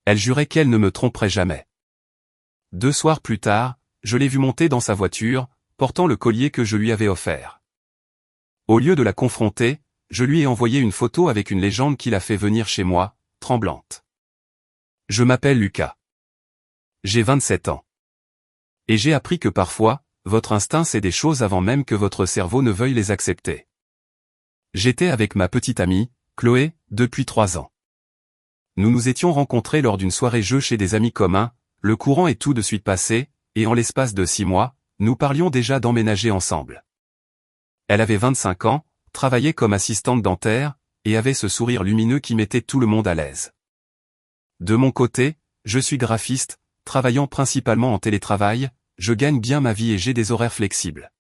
Elle jurait qu'elle ne me tromperait jamais. 2 soirs plus tard, je l'ai vue monter dans sa voiture, portant le collier que je lui avais offert. Au lieu de la confronter, je lui ai envoyé une photo avec une légende qui l'a fait venir chez moi, tremblante. Je m'appelle Lucas. J'ai 27 ans. Et j'ai appris que parfois, votre instinct sait des choses avant même que votre cerveau ne veuille les accepter. J'étais avec ma petite amie, Chloé, depuis 3 ans. Nous nous étions rencontrés lors d'une soirée jeu chez des amis communs, le courant est tout de suite passé, et en l'espace de 6 mois, nous parlions déjà d'emménager ensemble. Elle avait 25 ans, travaillait comme assistante dentaire, et avait ce sourire lumineux qui mettait tout le monde à l'aise. De mon côté, je suis graphiste, travaillant principalement en télétravail, je gagne bien ma vie et j'ai des horaires flexibles.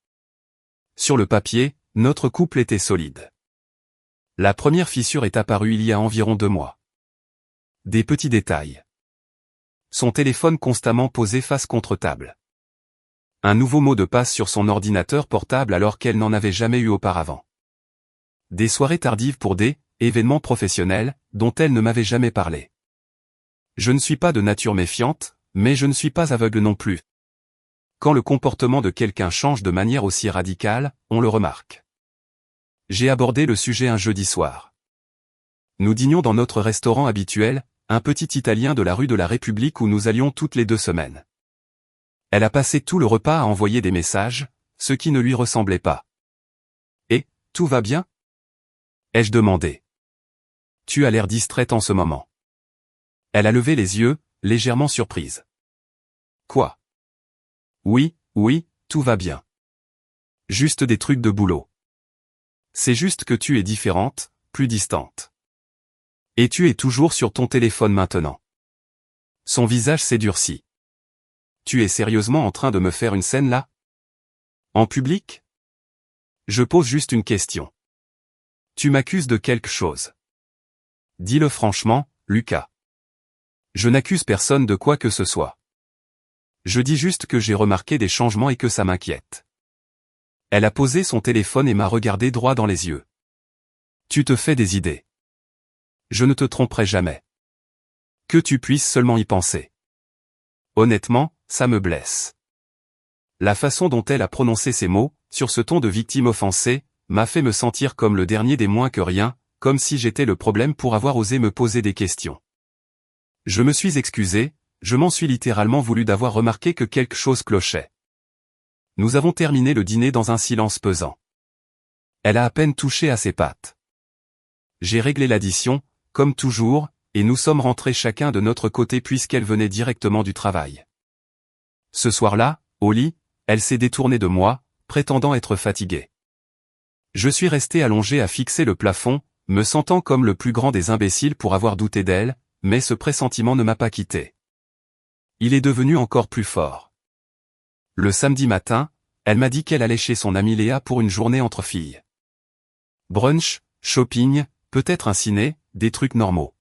Sur le papier, notre couple était solide. La première fissure est apparue il y a environ 2 mois. Des petits détails. Son téléphone constamment posé face contre table. Un nouveau mot de passe sur son ordinateur portable alors qu'elle n'en avait jamais eu auparavant. Des soirées tardives pour des événements professionnels dont elle ne m'avait jamais parlé. Je ne suis pas de nature méfiante, mais je ne suis pas aveugle non plus. Quand le comportement de quelqu'un change de manière aussi radicale, on le remarque. J'ai abordé le sujet un jeudi soir. Nous dînions dans notre restaurant habituel, un petit italien de la rue de la République où nous allions toutes les 2 semaines. Elle a passé tout le repas à envoyer des messages, ce qui ne lui ressemblait pas. « Et, tout va bien ?» ai-je demandé. « Tu as l'air distraite en ce moment. » Elle a levé les yeux, légèrement surprise. « Quoi ? » Oui, tout va bien. Juste des trucs de boulot. C'est juste que tu es différente, plus distante. Et tu es toujours sur ton téléphone maintenant. Son visage s'est durci. Tu es sérieusement en train de me faire une scène là ? En public ? Je pose juste une question. Tu m'accuses de quelque chose. Dis-le franchement, Lucas. Je n'accuse personne de quoi que ce soit. Je dis juste que j'ai remarqué des changements et que ça m'inquiète. Elle a posé son téléphone et m'a regardé droit dans les yeux. Tu te fais des idées. Je ne te tromperai jamais. Que tu puisses seulement y penser. Honnêtement, ça me blesse. La façon dont elle a prononcé ces mots, sur ce ton de victime offensée, m'a fait me sentir comme le dernier des moins que rien, comme si j'étais le problème pour avoir osé me poser des questions. Je me suis excusé, je m'en suis littéralement voulu d'avoir remarqué que quelque chose clochait. Nous avons terminé le dîner dans un silence pesant. Elle a à peine touché à ses pattes. J'ai réglé l'addition, comme toujours, et nous sommes rentrés chacun de notre côté puisqu'elle venait directement du travail. Ce soir-là, au lit, elle s'est détournée de moi, prétendant être fatiguée. Je suis resté allongé à fixer le plafond, me sentant comme le plus grand des imbéciles pour avoir douté d'elle, mais ce pressentiment ne m'a pas quitté. Il est devenu encore plus fort. Le samedi matin, elle m'a dit qu'elle allait chez son amie Léa pour une journée entre filles. Brunch, shopping, peut-être un ciné, des trucs normaux.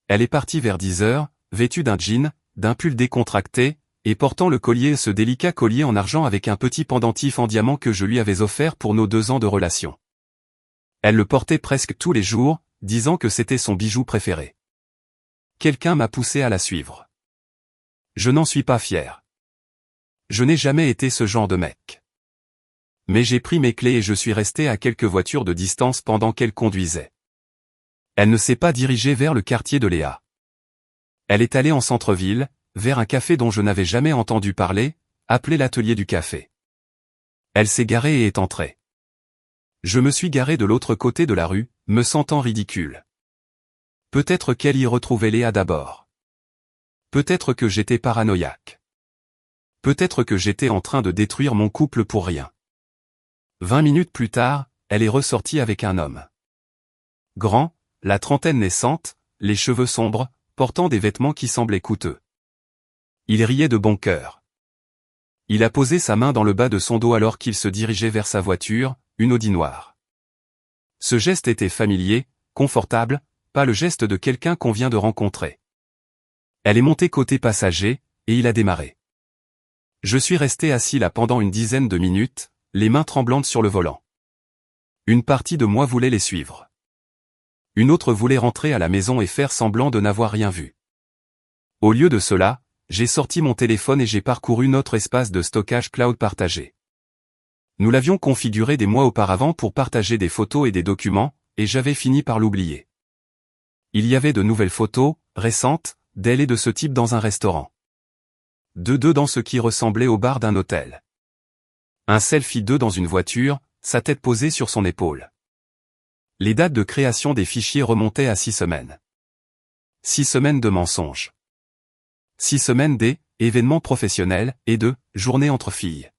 Elle est partie vers 10h, vêtue d'un jean, d'un pull décontracté, et portant le collier, ce délicat collier en argent avec un petit pendentif en diamant que je lui avais offert pour nos 2 ans de relation. Elle le portait presque tous les jours, disant que c'était son bijou préféré. Quelqu'un m'a poussé à la suivre. Je n'en suis pas fier. Je n'ai jamais été ce genre de mec. Mais j'ai pris mes clés et je suis resté à quelques voitures de distance pendant qu'elle conduisait. Elle ne s'est pas dirigée vers le quartier de Léa. Elle est allée en centre-ville, vers un café dont je n'avais jamais entendu parler, appelé l'Atelier du Café. Elle s'est garée et est entrée. Je me suis garé de l'autre côté de la rue, me sentant ridicule. Peut-être qu'elle y retrouvait Léa d'abord. Peut-être que j'étais paranoïaque. Peut-être que j'étais en train de détruire mon couple pour rien. 20 minutes plus tard, elle est ressortie avec un homme. Grand, la trentaine naissante, les cheveux sombres, portant des vêtements qui semblaient coûteux. Il riait de bon cœur. Il a posé sa main dans le bas de son dos alors qu'il se dirigeait vers sa voiture, une Audi noire. Ce geste était familier, confortable, pas le geste de quelqu'un qu'on vient de rencontrer. Elle est montée côté passager, et il a démarré. Je suis resté assis là pendant une dizaine de minutes, les mains tremblantes sur le volant. Une partie de moi voulait les suivre. Une autre voulait rentrer à la maison et faire semblant de n'avoir rien vu. Au lieu de cela, j'ai sorti mon téléphone et j'ai parcouru notre espace de stockage cloud partagé. Nous l'avions configuré des mois auparavant pour partager des photos et des documents, et j'avais fini par l'oublier. Il y avait de nouvelles photos, récentes, d'elle et de ce type dans un restaurant. Deux dans ce qui ressemblait au bar d'un hôtel. Un selfie d'eux dans une voiture, sa tête posée sur son épaule. Les dates de création des fichiers remontaient à 6 semaines. 6 semaines de mensonges. 6 semaines des événements professionnels et de journées entre filles.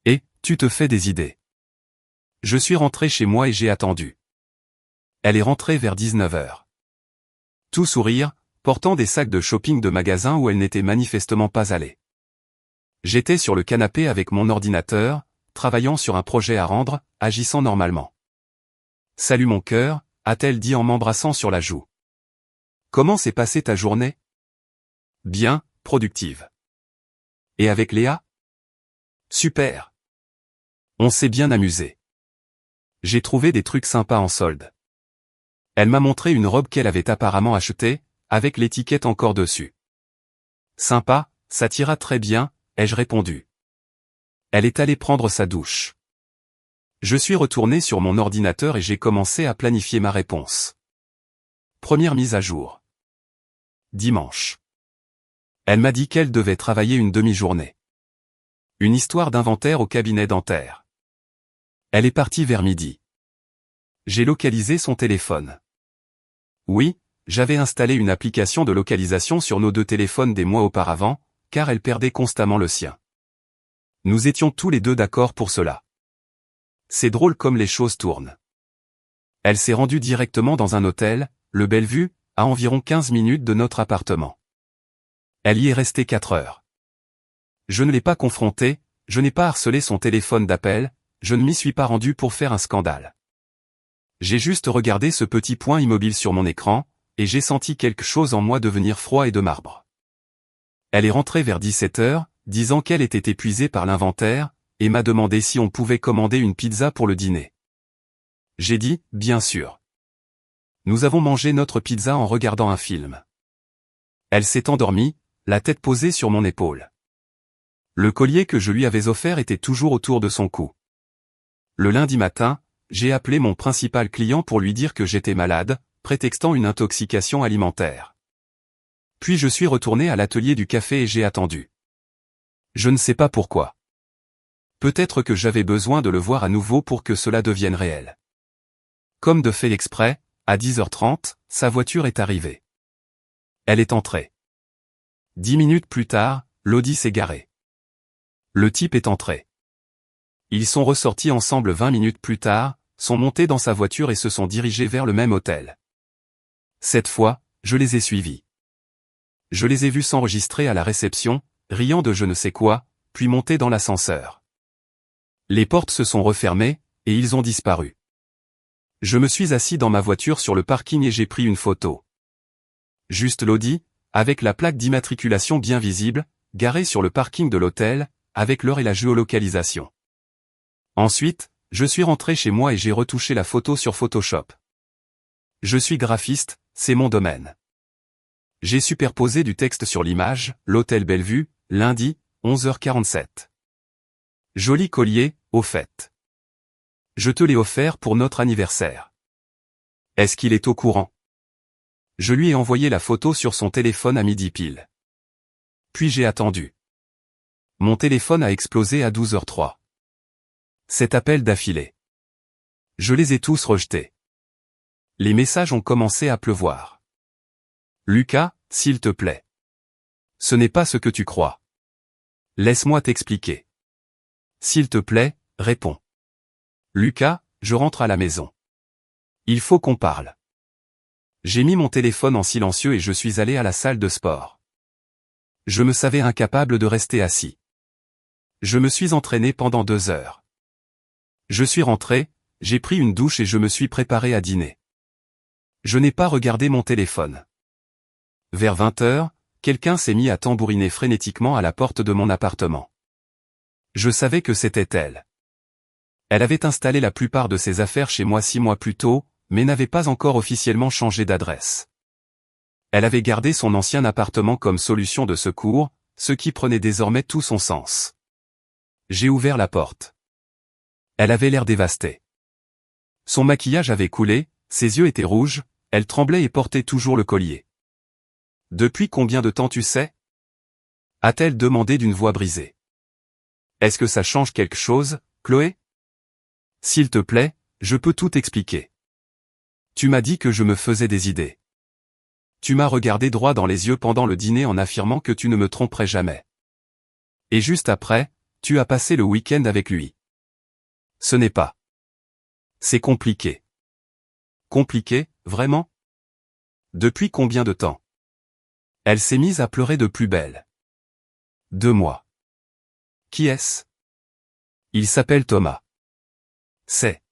Et tu te fais des idées. Je suis rentré chez moi et j'ai attendu. Elle est rentrée vers 19h. Tout sourire, portant des sacs de shopping de magasin où elle n'était manifestement pas allée. J'étais sur le canapé avec mon ordinateur, travaillant sur un projet à rendre, agissant normalement. « Salut mon cœur », a-t-elle dit en m'embrassant sur la joue. « Comment s'est passée ta journée ?»« Bien, productive. »« Et avec Léa ?»« Super. On s'est bien amusé. J'ai trouvé des trucs sympas en solde. » Elle m'a montré une robe qu'elle avait apparemment achetée, avec l'étiquette encore dessus. « Sympa, ça t'ira très bien », ai-je répondu. Elle est allée prendre sa douche. Je suis retourné sur mon ordinateur et j'ai commencé à planifier ma réponse. Première mise à jour. Dimanche. Elle m'a dit qu'elle devait travailler une demi-journée. Une histoire d'inventaire au cabinet dentaire. Elle est partie vers midi. J'ai localisé son téléphone. Oui, j'avais installé une application de localisation sur nos deux téléphones des mois auparavant, car elle perdait constamment le sien. Nous étions tous les deux d'accord pour cela. C'est drôle comme les choses tournent. Elle s'est rendue directement dans un hôtel, le Bellevue, à environ 15 minutes de notre appartement. Elle y est restée 4 heures. Je ne l'ai pas confrontée, je n'ai pas harcelé son téléphone d'appel, je ne m'y suis pas rendu pour faire un scandale. J'ai juste regardé ce petit point immobile sur mon écran, et j'ai senti quelque chose en moi devenir froid et de marbre. Elle est rentrée vers 17h, disant qu'elle était épuisée par l'inventaire, et m'a demandé si on pouvait commander une pizza pour le dîner. J'ai dit, bien sûr. Nous avons mangé notre pizza en regardant un film. Elle s'est endormie, la tête posée sur mon épaule. Le collier que je lui avais offert était toujours autour de son cou. Le lundi matin, j'ai appelé mon principal client pour lui dire que j'étais malade, prétextant une intoxication alimentaire. Puis je suis retourné à l'atelier du café et j'ai attendu. Je ne sais pas pourquoi. Peut-être que j'avais besoin de le voir à nouveau pour que cela devienne réel. Comme de fait exprès, à 10h30, sa voiture est arrivée. Elle est entrée. 10 minutes plus tard, l'Audi s'est garé. Le type est entré. Ils sont ressortis ensemble 20 minutes plus tard, sont montés dans sa voiture et se sont dirigés vers le même hôtel. Cette fois, je les ai suivis. Je les ai vus s'enregistrer à la réception, riant de je ne sais quoi, puis monter dans l'ascenseur. Les portes se sont refermées, et ils ont disparu. Je me suis assis dans ma voiture sur le parking et j'ai pris une photo. Juste l'Audi, avec la plaque d'immatriculation bien visible, garée sur le parking de l'hôtel, avec l'heure et la géolocalisation. Ensuite, je suis rentré chez moi et j'ai retouché la photo sur Photoshop. Je suis graphiste, c'est mon domaine. J'ai superposé du texte sur l'image, l'hôtel Bellevue, lundi, 11h47. Joli collier, au fait. Je te l'ai offert pour notre anniversaire. Est-ce qu'il est au courant? Je lui ai envoyé la photo sur son téléphone à midi pile. Puis j'ai attendu. Mon téléphone a explosé à 12h03. Cet appel d'affilée. Je les ai tous rejetés. Les messages ont commencé à pleuvoir. Lucas, s'il te plaît. Ce n'est pas ce que tu crois. Laisse-moi t'expliquer. S'il te plaît, réponds. Lucas, je rentre à la maison. Il faut qu'on parle. J'ai mis mon téléphone en silencieux et je suis allé à la salle de sport. Je me savais incapable de rester assis. Je me suis entraîné pendant 2 heures. Je suis rentré, j'ai pris une douche et je me suis préparé à dîner. Je n'ai pas regardé mon téléphone. Vers 20h, quelqu'un s'est mis à tambouriner frénétiquement à la porte de mon appartement. Je savais que c'était elle. Elle avait installé la plupart de ses affaires chez moi 6 mois plus tôt, mais n'avait pas encore officiellement changé d'adresse. Elle avait gardé son ancien appartement comme solution de secours, ce qui prenait désormais tout son sens. J'ai ouvert la porte. Elle avait l'air dévastée. Son maquillage avait coulé, ses yeux étaient rouges, elle tremblait et portait toujours le collier. « Depuis combien de temps tu sais ?» a-t-elle demandé d'une voix brisée. « Est-ce que ça change quelque chose, Chloé ? S'il te plaît, je peux tout expliquer. Tu m'as dit que je me faisais des idées. Tu m'as regardé droit dans les yeux pendant le dîner en affirmant que tu ne me tromperais jamais. Et juste après, tu as passé le week-end avec lui. Ce n'est pas. C'est compliqué. Compliqué, vraiment ? Depuis combien de temps ? Elle s'est mise à pleurer de plus belle. 2 mois. Qui est-ce ? Il s'appelle Thomas. C'est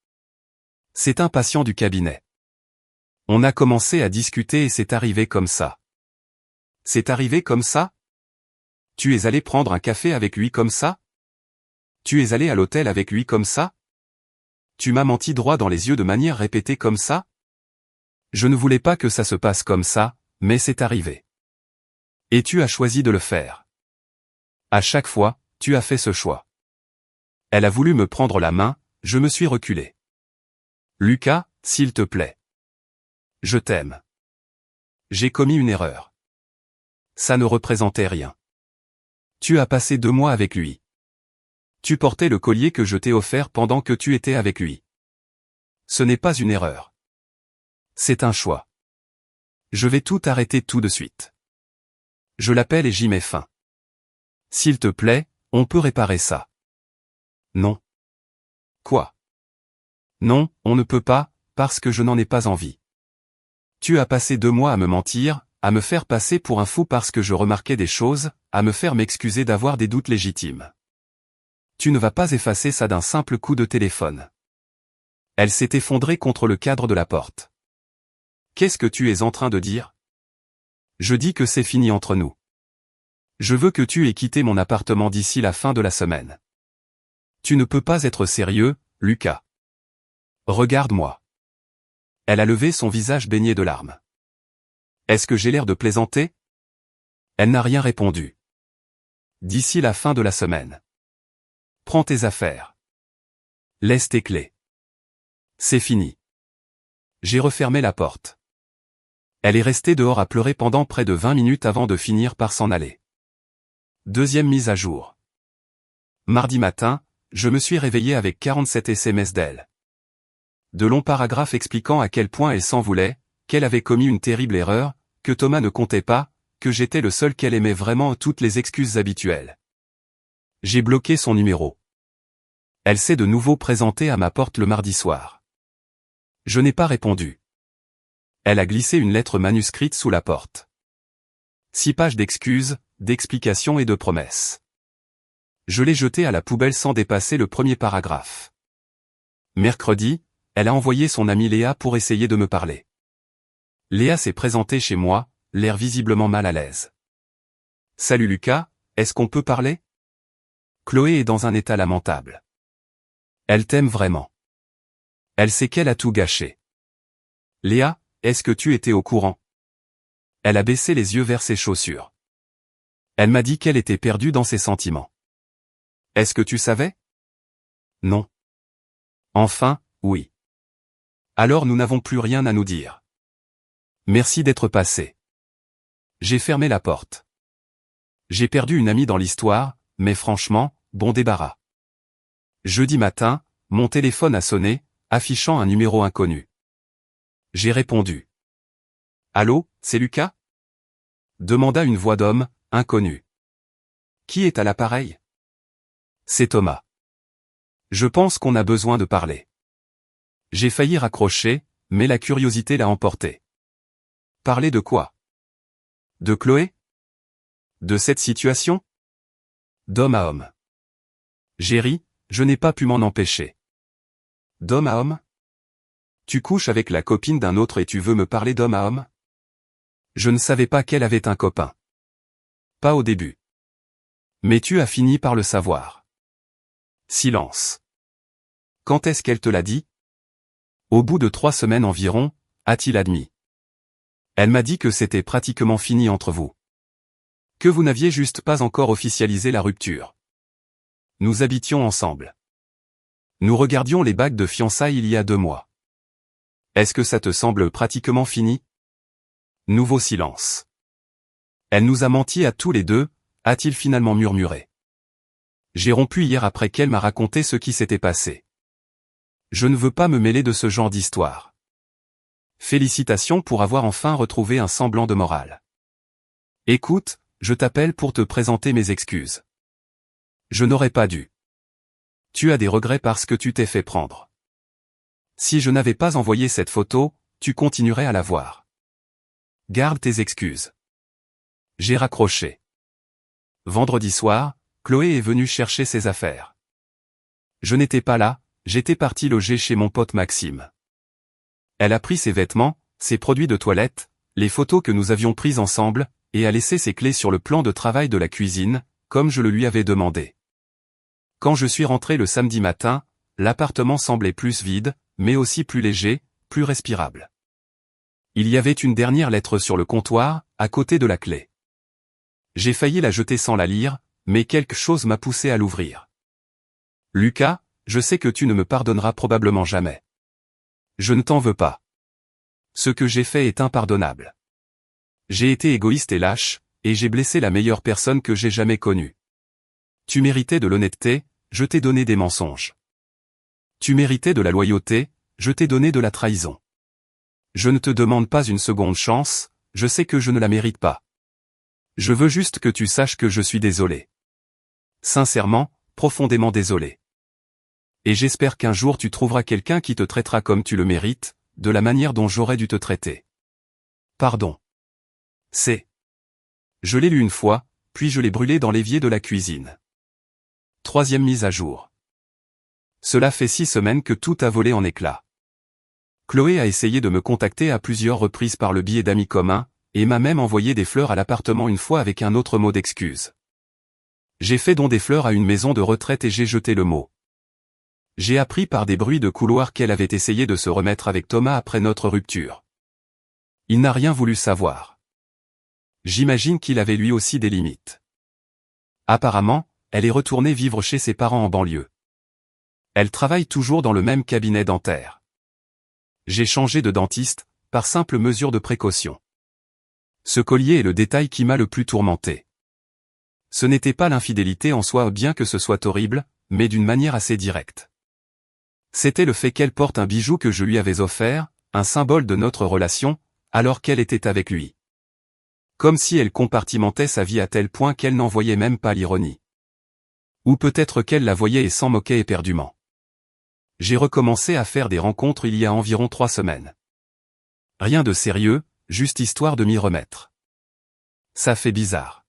un patient du cabinet. On a commencé à discuter et c'est arrivé comme ça. C'est arrivé comme ça ? Tu es allé prendre un café avec lui comme ça ? Tu es allé à l'hôtel avec lui comme ça ? Tu m'as menti droit dans les yeux de manière répétée comme ça ? Je ne voulais pas que ça se passe comme ça, mais c'est arrivé. Et tu as choisi de le faire. À chaque fois, tu as fait ce choix. Elle a voulu me prendre la main, je me suis reculé. Lucas, s'il te plaît. Je t'aime. J'ai commis une erreur. Ça ne représentait rien. Tu as passé 2 mois avec lui. Tu portais le collier que je t'ai offert pendant que tu étais avec lui. Ce n'est pas une erreur. C'est un choix. Je vais tout arrêter tout de suite. Je l'appelle et j'y mets fin. S'il te plaît, on peut réparer ça. Non. Quoi ? Non, on ne peut pas, parce que je n'en ai pas envie. Tu as passé 2 mois à me mentir, à me faire passer pour un fou parce que je remarquais des choses, à me faire m'excuser d'avoir des doutes légitimes. Tu ne vas pas effacer ça d'un simple coup de téléphone. Elle s'est effondrée contre le cadre de la porte. Qu'est-ce que tu es en train de dire ? Je dis que c'est fini entre nous. Je veux que tu aies quitté mon appartement d'ici la fin de la semaine. Tu ne peux pas être sérieux, Lucas. Regarde-moi. Elle a levé son visage baigné de larmes. Est-ce que j'ai l'air de plaisanter ? Elle n'a rien répondu. D'ici la fin de la semaine. Prends tes affaires. Laisse tes clés. C'est fini. J'ai refermé la porte. Elle est restée dehors à pleurer pendant près de 20 minutes avant de finir par s'en aller. Deuxième mise à jour. Mardi matin, je me suis réveillé avec 47 SMS d'elle. De longs paragraphes expliquant à quel point elle s'en voulait, qu'elle avait commis une terrible erreur, que Thomas ne comptait pas, que j'étais le seul qu'elle aimait vraiment, toutes les excuses habituelles. J'ai bloqué son numéro. Elle s'est de nouveau présentée à ma porte le mardi soir. Je n'ai pas répondu. Elle a glissé une lettre manuscrite sous la porte. 6 pages d'excuses, d'explications et de promesses. Je l'ai jetée à la poubelle sans dépasser le premier paragraphe. Mercredi, elle a envoyé son amie Léa pour essayer de me parler. Léa s'est présentée chez moi, l'air visiblement mal à l'aise. « Salut Lucas, est-ce qu'on peut parler ? Chloé est dans un état lamentable. Elle t'aime vraiment. Elle sait qu'elle a tout gâché. Léa, est-ce que tu étais au courant ? Elle a baissé les yeux vers ses chaussures. Elle m'a dit qu'elle était perdue dans ses sentiments. Est-ce que tu savais ? Non. Enfin, oui. Alors nous n'avons plus rien à nous dire. Merci d'être passé. J'ai fermé la porte. J'ai perdu une amie dans l'histoire, mais franchement, bon débarras. Jeudi matin, mon téléphone a sonné, affichant un numéro inconnu. J'ai répondu. Allô, c'est Lucas ? Demanda une voix d'homme, inconnu. Qui est à l'appareil ? C'est Thomas. Je pense qu'on a besoin de parler. J'ai failli raccrocher, mais la curiosité l'a emporté. Parler de quoi ? De Chloé ? De cette situation ? D'homme à homme. J'ai ri, je n'ai pas pu m'en empêcher. D'homme à homme ? Tu couches avec la copine d'un autre et tu veux me parler d'homme à homme ? Je ne savais pas qu'elle avait un copain. Pas au début. Mais tu as fini par le savoir. Silence. Quand est-ce qu'elle te l'a dit ? Au bout de 3 semaines environ, a-t-il admis. Elle m'a dit que c'était pratiquement fini entre vous. Que vous n'aviez juste pas encore officialisé la rupture. Nous habitions ensemble. Nous regardions les bagues de fiançailles il y a 2 mois. Est-ce que ça te semble pratiquement fini? Nouveau silence. Elle nous a menti à tous les deux, a-t-il finalement murmuré. J'ai rompu hier après qu'elle m'a raconté ce qui s'était passé. Je ne veux pas me mêler de ce genre d'histoire. Félicitations pour avoir enfin retrouvé un semblant de morale. Écoute, je t'appelle pour te présenter mes excuses. Je n'aurais pas dû. Tu as des regrets parce que tu t'es fait prendre. Si je n'avais pas envoyé cette photo, tu continuerais à la voir. Garde tes excuses. J'ai raccroché. Vendredi soir, Chloé est venue chercher ses affaires. Je n'étais pas là, j'étais parti loger chez mon pote Maxime. Elle a pris ses vêtements, ses produits de toilette, les photos que nous avions prises ensemble, et a laissé ses clés sur le plan de travail de la cuisine, comme je le lui avais demandé. Quand je suis rentré le samedi matin, l'appartement semblait plus vide, mais aussi plus léger, plus respirable. Il y avait une dernière lettre sur le comptoir, à côté de la clé. J'ai failli la jeter sans la lire, mais quelque chose m'a poussé à l'ouvrir. Lucas, je sais que tu ne me pardonneras probablement jamais. Je ne t'en veux pas. Ce que j'ai fait est impardonnable. J'ai été égoïste et lâche, et j'ai blessé la meilleure personne que j'ai jamais connue. Tu méritais de l'honnêteté, je t'ai donné des mensonges. Tu méritais de la loyauté, je t'ai donné de la trahison. Je ne te demande pas une seconde chance, je sais que je ne la mérite pas. Je veux juste que tu saches que je suis désolé. Sincèrement, profondément désolé. Et j'espère qu'un jour tu trouveras quelqu'un qui te traitera comme tu le mérites, de la manière dont j'aurais dû te traiter. Pardon. C'est. Je l'ai lu une fois, puis je l'ai brûlé dans l'évier de la cuisine. 3e mise à jour. Cela fait 6 semaines que tout a volé en éclats. Chloé a essayé de me contacter à plusieurs reprises par le biais d'amis communs, et m'a même envoyé des fleurs à l'appartement une fois avec un autre mot d'excuse. J'ai fait don des fleurs à une maison de retraite et j'ai jeté le mot. J'ai appris par des bruits de couloir qu'elle avait essayé de se remettre avec Thomas après notre rupture. Il n'a rien voulu savoir. J'imagine qu'il avait lui aussi des limites. Apparemment, elle est retournée vivre chez ses parents en banlieue. Elle travaille toujours dans le même cabinet dentaire. J'ai changé de dentiste, par simple mesure de précaution. Ce collier est le détail qui m'a le plus tourmenté. Ce n'était pas l'infidélité en soi bien que ce soit horrible, mais d'une manière assez directe. C'était le fait qu'elle porte un bijou que je lui avais offert, un symbole de notre relation, alors qu'elle était avec lui. Comme si elle compartimentait sa vie à tel point qu'elle n'en voyait même pas l'ironie. Ou peut-être qu'elle la voyait et s'en moquait éperdument. J'ai recommencé à faire des rencontres il y a environ 3 semaines. Rien de sérieux, juste histoire de m'y remettre. Ça fait bizarre.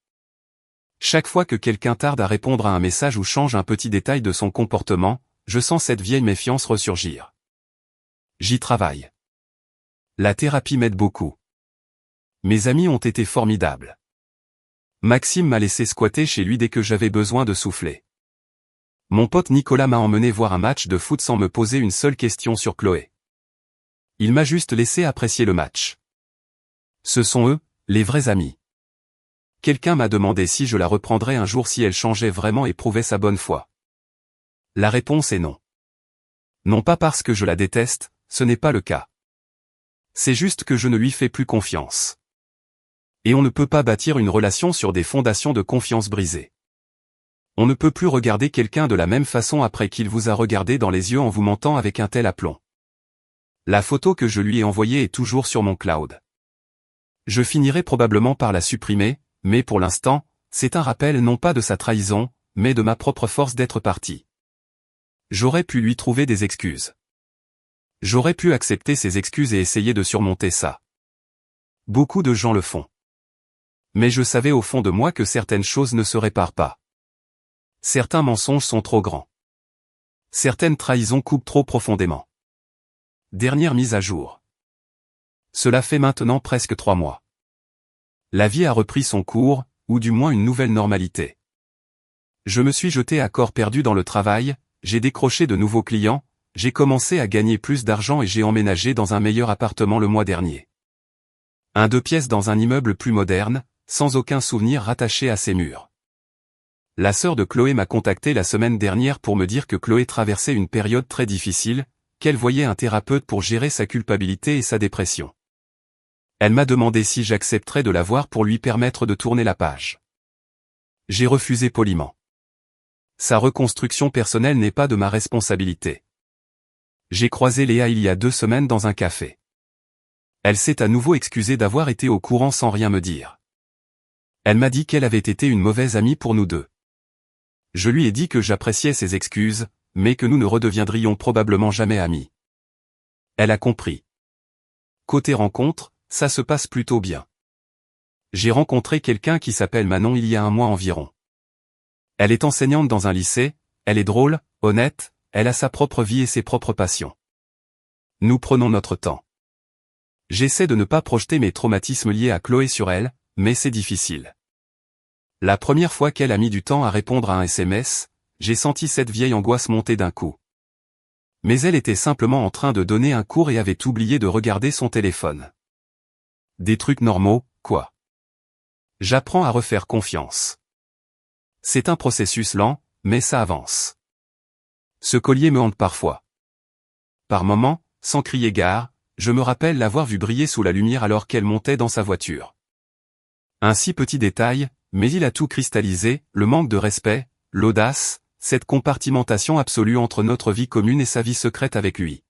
Chaque fois que quelqu'un tarde à répondre à un message ou change un petit détail de son comportement, je sens cette vieille méfiance ressurgir. J'y travaille. La thérapie m'aide beaucoup. Mes amis ont été formidables. Maxime m'a laissé squatter chez lui dès que j'avais besoin de souffler. Mon pote Nicolas m'a emmené voir un match de foot sans me poser une seule question sur Chloé. Il m'a juste laissé apprécier le match. Ce sont eux, les vrais amis. Quelqu'un m'a demandé si je la reprendrais un jour si elle changeait vraiment et prouvait sa bonne foi. La réponse est non. Non pas parce que je la déteste, ce n'est pas le cas. C'est juste que je ne lui fais plus confiance. Et on ne peut pas bâtir une relation sur des fondations de confiance brisées. On ne peut plus regarder quelqu'un de la même façon après qu'il vous a regardé dans les yeux en vous mentant avec un tel aplomb. La photo que je lui ai envoyée est toujours sur mon cloud. Je finirai probablement par la supprimer, mais pour l'instant, c'est un rappel non pas de sa trahison, mais de ma propre force d'être parti. J'aurais pu lui trouver des excuses. J'aurais pu accepter ses excuses et essayer de surmonter ça. Beaucoup de gens le font. Mais je savais au fond de moi que certaines choses ne se réparent pas. Certains mensonges sont trop grands. Certaines trahisons coupent trop profondément. Dernière mise à jour. Cela fait maintenant presque 3 mois. La vie a repris son cours, ou du moins une nouvelle normalité. Je me suis jeté à corps perdu dans le travail, j'ai décroché de nouveaux clients, j'ai commencé à gagner plus d'argent et j'ai emménagé dans un meilleur appartement le mois dernier. Un 2 pièces dans un immeuble plus moderne, sans aucun souvenir rattaché à ses murs. La sœur de Chloé m'a contacté la semaine dernière pour me dire que Chloé traversait une période très difficile, qu'elle voyait un thérapeute pour gérer sa culpabilité et sa dépression. Elle m'a demandé si j'accepterais de la voir pour lui permettre de tourner la page. J'ai refusé poliment. Sa reconstruction personnelle n'est pas de ma responsabilité. J'ai croisé Léa il y a 2 semaines dans un café. Elle s'est à nouveau excusée d'avoir été au courant sans rien me dire. Elle m'a dit qu'elle avait été une mauvaise amie pour nous deux. Je lui ai dit que j'appréciais ses excuses, mais que nous ne redeviendrions probablement jamais amis. Elle a compris. Côté rencontre, ça se passe plutôt bien. J'ai rencontré quelqu'un qui s'appelle Manon il y a 1 mois environ. Elle est enseignante dans un lycée, elle est drôle, honnête, elle a sa propre vie et ses propres passions. Nous prenons notre temps. J'essaie de ne pas projeter mes traumatismes liés à Chloé sur elle, mais c'est difficile. La première fois qu'elle a mis du temps à répondre à un SMS, j'ai senti cette vieille angoisse monter d'un coup. Mais elle était simplement en train de donner un cours et avait oublié de regarder son téléphone. Des trucs normaux, quoi. J'apprends à refaire confiance. C'est un processus lent, mais ça avance. Ce collier me hante parfois. Par moments, sans crier gare, je me rappelle l'avoir vu briller sous la lumière alors qu'elle montait dans sa voiture. Un si petit détail, mais il a tout cristallisé, le manque de respect, l'audace, cette compartimentation absolue entre notre vie commune et sa vie secrète avec lui.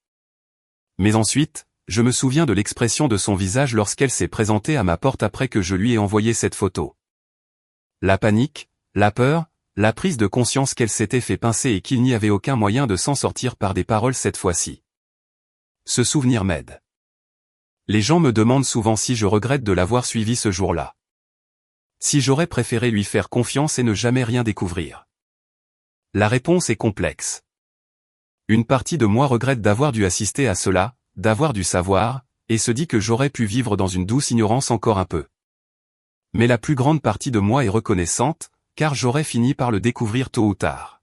Mais ensuite, je me souviens de l'expression de son visage lorsqu'elle s'est présentée à ma porte après que je lui ai envoyé cette photo. La panique, la peur, la prise de conscience qu'elle s'était fait pincer et qu'il n'y avait aucun moyen de s'en sortir par des paroles cette fois-ci. Ce souvenir m'aide. Les gens me demandent souvent si je regrette de l'avoir suivi ce jour-là. Si j'aurais préféré lui faire confiance et ne jamais rien découvrir. La réponse est complexe. Une partie de moi regrette d'avoir dû assister à cela, d'avoir dû savoir, et se dit que j'aurais pu vivre dans une douce ignorance encore un peu. Mais la plus grande partie de moi est reconnaissante, car j'aurais fini par le découvrir tôt ou tard.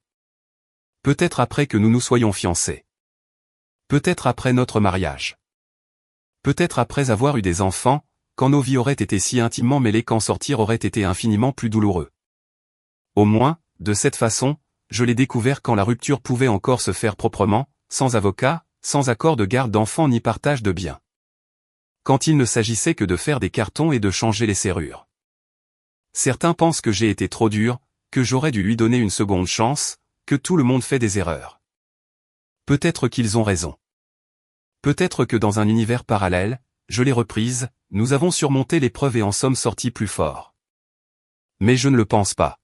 Peut-être après que nous nous soyons fiancés. Peut-être après notre mariage. Peut-être après avoir eu des enfants, quand nos vies auraient été si intimement mêlées qu'en sortir aurait été infiniment plus douloureux. Au moins, de cette façon, je l'ai découvert quand la rupture pouvait encore se faire proprement, sans avocat, sans accord de garde d'enfants ni partage de biens. Quand il ne s'agissait que de faire des cartons et de changer les serrures. Certains pensent que j'ai été trop dur, que j'aurais dû lui donner une seconde chance, que tout le monde fait des erreurs. Peut-être qu'ils ont raison. Peut-être que dans un univers parallèle, je l'ai reprise, nous avons surmonté l'épreuve et en sommes sortis plus forts. Mais je ne le pense pas.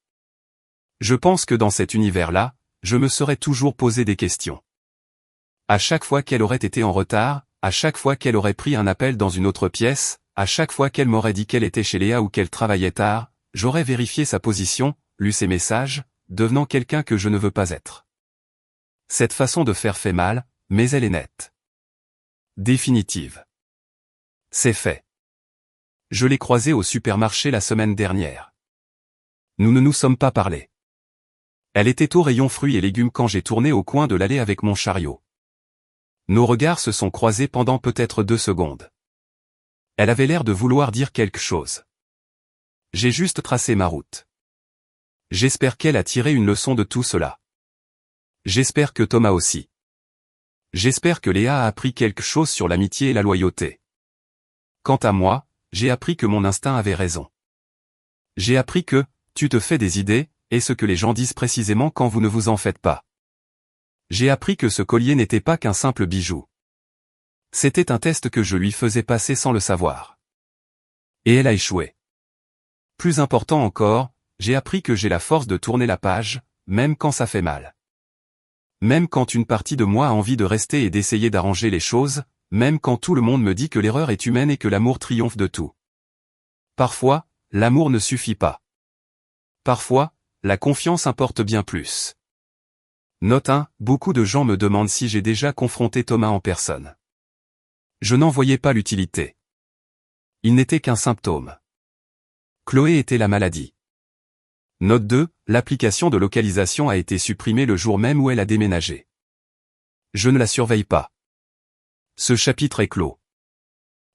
Je pense que dans cet univers-là, je me serais toujours posé des questions. À chaque fois qu'elle aurait été en retard, à chaque fois qu'elle aurait pris un appel dans une autre pièce, à chaque fois qu'elle m'aurait dit qu'elle était chez Léa ou qu'elle travaillait tard, j'aurais vérifié sa position, lu ses messages, devenant quelqu'un que je ne veux pas être. Cette façon de faire fait mal, mais elle est nette. Définitive. C'est fait. Je l'ai croisée au supermarché la semaine dernière. Nous ne nous sommes pas parlé. Elle était au rayon fruits et légumes quand j'ai tourné au coin de l'allée avec mon chariot. Nos regards se sont croisés pendant peut-être 2 secondes. Elle avait l'air de vouloir dire quelque chose. J'ai juste tracé ma route. J'espère qu'elle a tiré une leçon de tout cela. J'espère que Thomas aussi. J'espère que Léa a appris quelque chose sur l'amitié et la loyauté. Quant à moi, j'ai appris que mon instinct avait raison. J'ai appris que, tu te fais des idées, et ce que les gens disent précisément quand vous ne vous en faites pas. J'ai appris que ce collier n'était pas qu'un simple bijou. C'était un test que je lui faisais passer sans le savoir. Et elle a échoué. Plus important encore, j'ai appris que j'ai la force de tourner la page, même quand ça fait mal. Même quand une partie de moi a envie de rester et d'essayer d'arranger les choses, même quand tout le monde me dit que l'erreur est humaine et que l'amour triomphe de tout. Parfois, l'amour ne suffit pas. Parfois, la confiance importe bien plus. Note 1, beaucoup de gens me demandent si j'ai déjà confronté Thomas en personne. Je n'en voyais pas l'utilité. Il n'était qu'un symptôme. Chloé était la maladie. Note 2, l'application de localisation a été supprimée le jour même où elle a déménagé. Je ne la surveille pas. Ce chapitre est clos.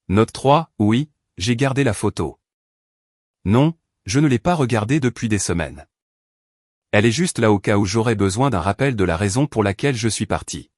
Note 3, oui, j'ai gardé la photo. Non, je ne l'ai pas regardée depuis des semaines. Elle est juste là au cas où j'aurais besoin d'un rappel de la raison pour laquelle je suis parti.